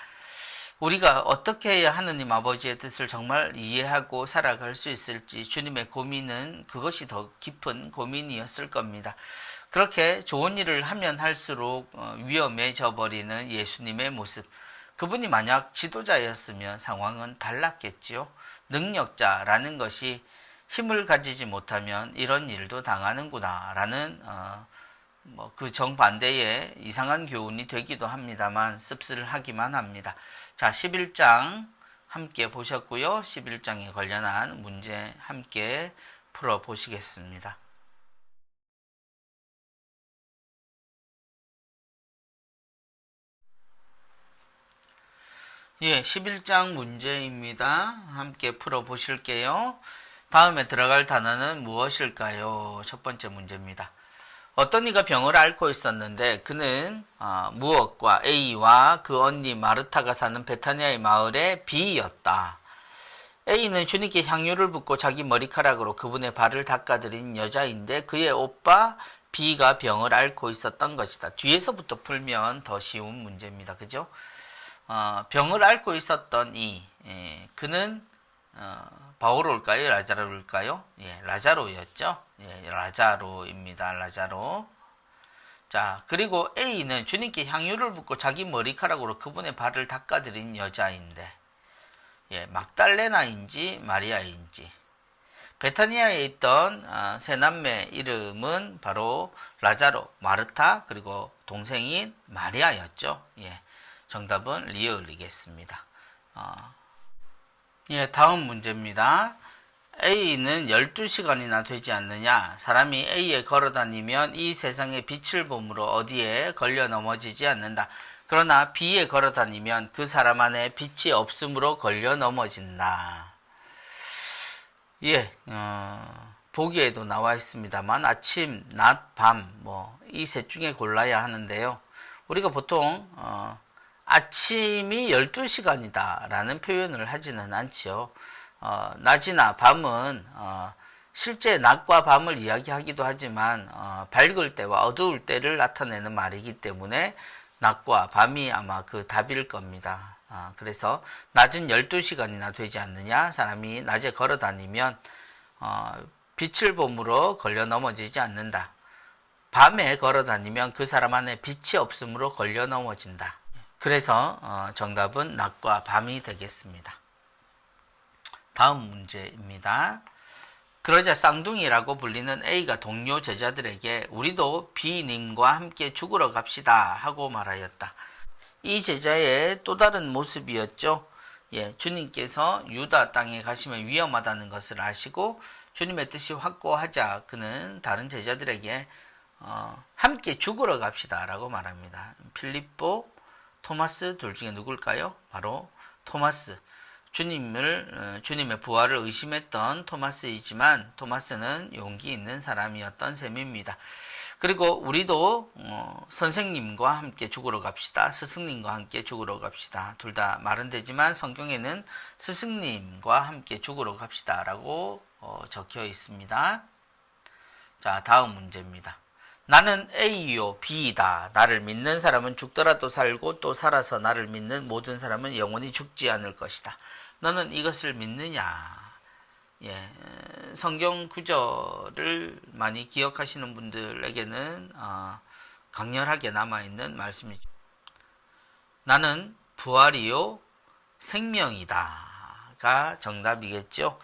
우리가 어떻게 해야 하느님 아버지의 뜻을 정말 이해하고 살아갈 수 있을지 주님의 고민은 그것이 더 깊은 고민이었을 겁니다. 그렇게 좋은 일을 하면 할수록 위험해져 버리는 예수님의 모습. 그분이 만약 지도자였으면 상황은 달랐겠지요. 능력자라는 것이 힘을 가지지 못하면 이런 일도 당하는구나 라는 그 정반대의 이상한 교훈이 되기도 합니다만 씁쓸하기만 합니다. 자, 11장 함께 보셨고요. 11장에 관련한 문제 함께 풀어보시겠습니다. 예, 11장 문제입니다. 함께 풀어보실게요. 다음에 들어갈 단어는 무엇일까요? 첫 번째 문제입니다. 어떤 이가 병을 앓고 있었는데 그는 무엇과 A와 그 언니 마르타가 사는 베타니아의 마을의 B였다. A는 주님께 향유를 붓고 자기 머리카락으로 그분의 발을 닦아드린 여자인데 그의 오빠 B가 병을 앓고 있었던 것이다. 뒤에서부터 풀면 더 쉬운 문제입니다. 그죠? 병을 앓고 있었던 그는 바오로일까요? 라자로일까요? 예, 라자로였죠. 예, 라자로입니다. 라자로. 자, 그리고 A는 주님께 향유를 붓고 자기 머리카락으로 그분의 발을 닦아드린 여자인데, 예, 막달레나인지 마리아인지. 베타니아에 있던 세 남매 이름은 바로 라자로, 마르타, 그리고 동생인 마리아였죠. 예. 정답은 리을이겠습니다. 예, 다음 문제입니다. A는 12시간이나 되지 않느냐? 사람이 A에 걸어다니면 이 세상의 빛을 봄으로 어디에 걸려 넘어지지 않는다. 그러나 B에 걸어다니면 그 사람 안에 빛이 없음으로 걸려 넘어진다. 예, 보기에도 나와 있습니다만 아침, 낮, 밤 이 셋 중에 골라야 하는데요. 우리가 보통 아침이 12시간이다 라는 표현을 하지는 않지요. 낮이나 밤은 실제 낮과 밤을 이야기하기도 하지만 밝을 때와 어두울 때를 나타내는 말이기 때문에 낮과 밤이 아마 그 답일 겁니다. 그래서 낮은 12시간이나 되지 않느냐, 사람이 낮에 걸어 다니면 빛을 봄으로 걸려 넘어지지 않는다. 밤에 걸어 다니면 그 사람 안에 빛이 없으므로 걸려 넘어진다. 그래서 정답은 낮과 밤이 되겠습니다. 다음 문제입니다. 그러자 쌍둥이라고 불리는 A가 동료 제자들에게 우리도 B님과 함께 죽으러 갑시다 하고 말하였다. 이 제자의 또 다른 모습이었죠. 주님께서 유다 땅에 가시면 위험하다는 것을 아시고 주님의 뜻이 확고하자 그는 다른 제자들에게 함께 죽으러 갑시다 라고 말합니다. 필립보, 토마스 둘 중에 누굴까요? 바로 토마스. 주님의 부활을 의심했던 토마스이지만 토마스는 용기 있는 사람이었던 셈입니다. 그리고 우리도 선생님과 함께 죽으러 갑시다. 스승님과 함께 죽으러 갑시다. 둘 다 말은 되지만 성경에는 스승님과 함께 죽으러 갑시다 라고 적혀 있습니다. 자, 다음 문제입니다. 나는 A요 B이다. 나를 믿는 사람은 죽더라도 살고 또 살아서 나를 믿는 모든 사람은 영원히 죽지 않을 것이다. 너는 이것을 믿느냐? 성경 구절을 많이 기억하시는 분들에게는 강렬하게 남아있는 말씀이죠. 나는 부활이요 생명이다가 정답이겠죠.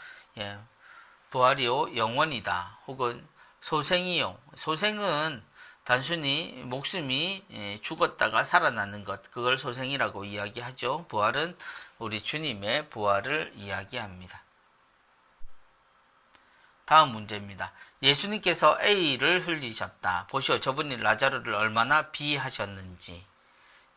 부활이요 영원이다. 혹은 소생이요. 소생은 단순히 목숨이 죽었다가 살아나는 것, 그걸 소생이라고 이야기하죠. 부활은 우리 주님의 부활을 이야기합니다. 다음 문제입니다. 예수님께서 A를 흘리셨다. 보시오, 저분이 라자로를 얼마나 비하셨는지.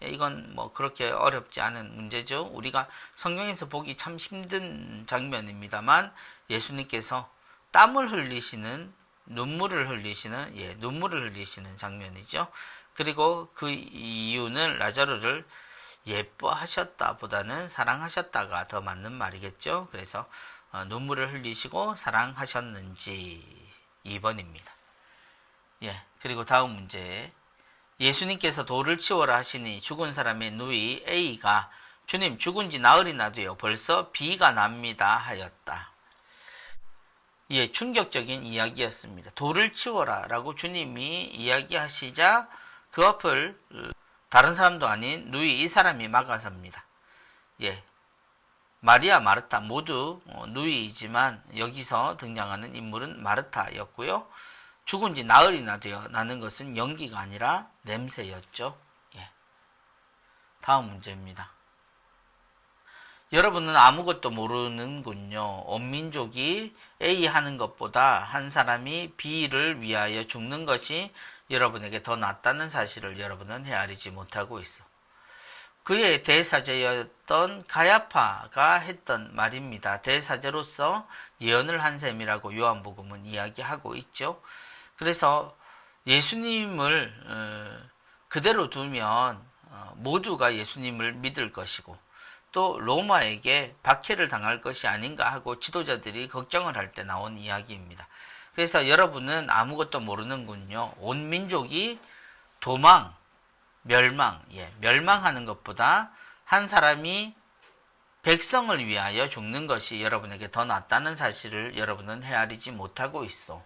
이건 뭐 그렇게 어렵지 않은 문제죠. 우리가 성경에서 보기 참 힘든 장면입니다만 예수님께서 땀을 흘리시는, 눈물을 흘리시는 장면이죠. 그리고 그 이유는 라자로를 예뻐하셨다 보다는 사랑하셨다가 더 맞는 말이겠죠. 그래서 눈물을 흘리시고 사랑하셨는지 2번입니다. 그리고 다음 문제. 예수님께서 돌을 치워라 하시니 죽은 사람의 누이 A가 주님 죽은 지 나흘이나 돼요. 벌써 비가 납니다 하였다. 충격적인 이야기였습니다. 돌을 치워라 라고 주님이 이야기하시자 그 앞을 다른 사람도 아닌 누이 이 사람이 막아섭니다. 마리아, 마르타 모두 누이이지만 여기서 등장하는 인물은 마르타였고요. 죽은 지 나흘이나 되어 나는 것은 연기가 아니라 냄새였죠. 다음 문제입니다. 여러분은 아무것도 모르는군요. 온 민족이 A 하는 것보다 한 사람이 B를 위하여 죽는 것이 여러분에게 더 낫다는 사실을 여러분은 헤아리지 못하고 있어. 그의 대사제였던 가야파가 했던 말입니다. 대사제로서 예언을 한 셈이라고 요한복음은 이야기하고 있죠. 그래서 예수님을 그대로 두면 모두가 예수님을 믿을 것이고 또 로마에게 박해를 당할 것이 아닌가 하고 지도자들이 걱정을 할 때 나온 이야기입니다. 그래서 여러분은 아무것도 모르는군요. 온 민족이 멸망하는 것보다 한 사람이 백성을 위하여 죽는 것이 여러분에게 더 낫다는 사실을 여러분은 헤아리지 못하고 있어.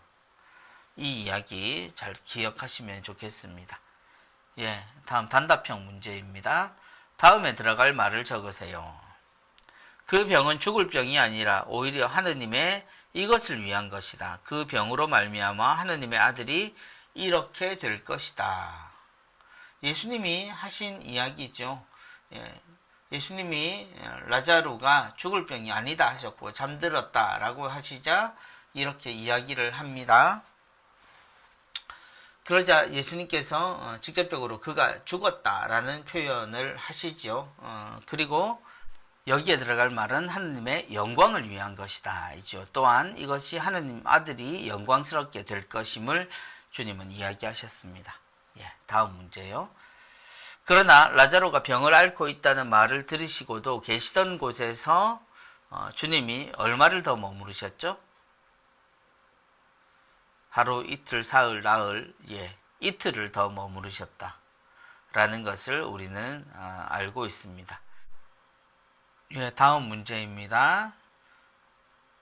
이 이야기 잘 기억하시면 좋겠습니다. 다음 단답형 문제입니다. 다음에 들어갈 말을 적으세요. 그 병은 죽을 병이 아니라 오히려 하느님의 이것을 위한 것이다. 그 병으로 말미암아 하느님의 아들이 이렇게 될 것이다. 예수님이 하신 이야기죠. 예수님이 라자로가 죽을 병이 아니다 하셨고 잠들었다라고 하시자 이렇게 이야기를 합니다. 그러자 예수님께서 직접적으로 그가 죽었다라는 표현을 하시죠. 그리고 여기에 들어갈 말은 하느님의 영광을 위한 것이다 이죠. 또한 이것이 하느님 아들이 영광스럽게 될 것임을 주님은 이야기하셨습니다. 다음 문제요. 그러나 라자로가 병을 앓고 있다는 말을 들으시고도 계시던 곳에서 주님이 얼마를 더 머무르셨죠? 하루, 이틀, 사흘, 나흘, 이틀을 더 머무르셨다. 라는 것을 우리는 알고 있습니다. 다음 문제입니다.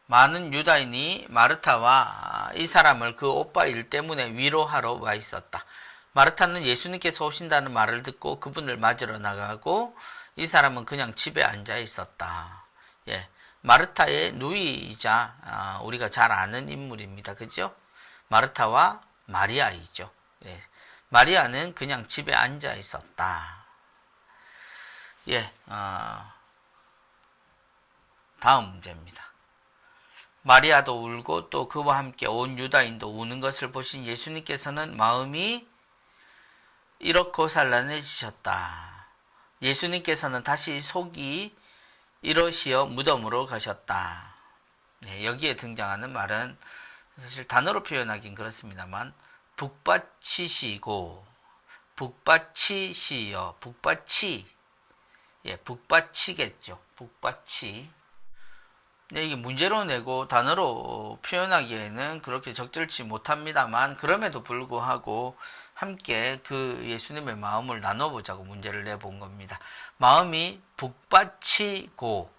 많은 유다인이 마르타와 이 사람을 그 오빠 일 때문에 위로하러 와 있었다. 마르타는 예수님께서 오신다는 말을 듣고 그분을 맞으러 나가고 이 사람은 그냥 집에 앉아 있었다. 마르타의 누이이자 우리가 잘 아는 인물입니다. 그죠? 마르타와 마리아이죠. 마리아는 그냥 집에 앉아 있었다. 다음 문제입니다. 마리아도 울고 또 그와 함께 온 유다인도 우는 것을 보신 예수님께서는 마음이 이렇고 산란해지셨다. 예수님께서는 다시 속이 이러시어 무덤으로 가셨다. 여기에 등장하는 말은 사실 단어로 표현하긴 그렇습니다만 북받치시고 북받치시여 북받치겠죠. 북받치. 이게 문제로 내고 단어로 표현하기에는 그렇게 적절치 못합니다만 그럼에도 불구하고 함께 그 예수님의 마음을 나눠보자고 문제를 내본 겁니다. 마음이 북받치고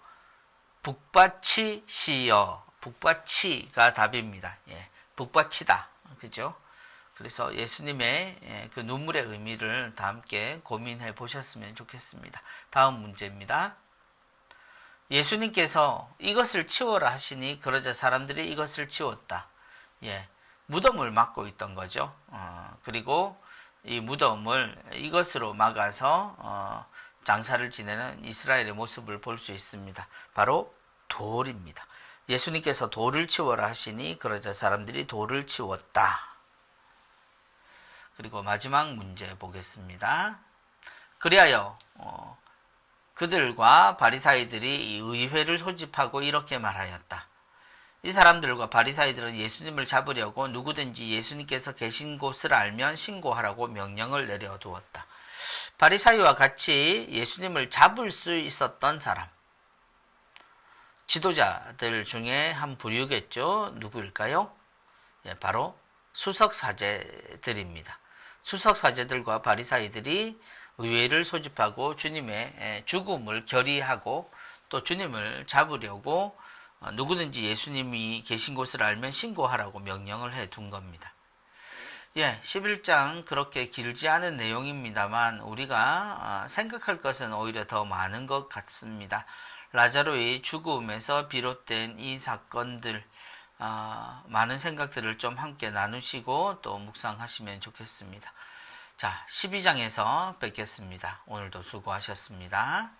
북받치시여 북받치가 답입니다. 북받치다. 그죠? 그래서 예수님의 그 눈물의 의미를 다 함께 고민해 보셨으면 좋겠습니다. 다음 문제입니다. 예수님께서 이것을 치워라 하시니 그러자 사람들이 이것을 치웠다. 무덤을 막고 있던 거죠. 그리고 이 무덤을 이것으로 막아서 장사를 지내는 이스라엘의 모습을 볼 수 있습니다. 바로 돌입니다. 예수님께서 돌을 치워라 하시니 그러자 사람들이 돌을 치웠다. 그리고 마지막 문제 보겠습니다. 그리하여 그들과 바리사이들이 이 의회를 소집하고 이렇게 말하였다. 이 사람들과 바리사이들은 예수님을 잡으려고 누구든지 예수님께서 계신 곳을 알면 신고하라고 명령을 내려두었다. 바리사이와 같이 예수님을 잡을 수 있었던 사람, 지도자들 중에 한 부류겠죠. 누구일까요? 바로 수석사제들입니다. 수석사제들과 바리사이들이 의회를 소집하고 주님의 죽음을 결의하고 또 주님을 잡으려고 누구든지 예수님이 계신 곳을 알면 신고하라고 명령을 해둔 겁니다. 11장 그렇게 길지 않은 내용입니다만 우리가 생각할 것은 오히려 더 많은 것 같습니다. 라자로의 죽음에서 비롯된 이 사건들, 많은 생각들을 좀 함께 나누시고 또 묵상하시면 좋겠습니다. 자, 12장에서 뵙겠습니다. 오늘도 수고하셨습니다.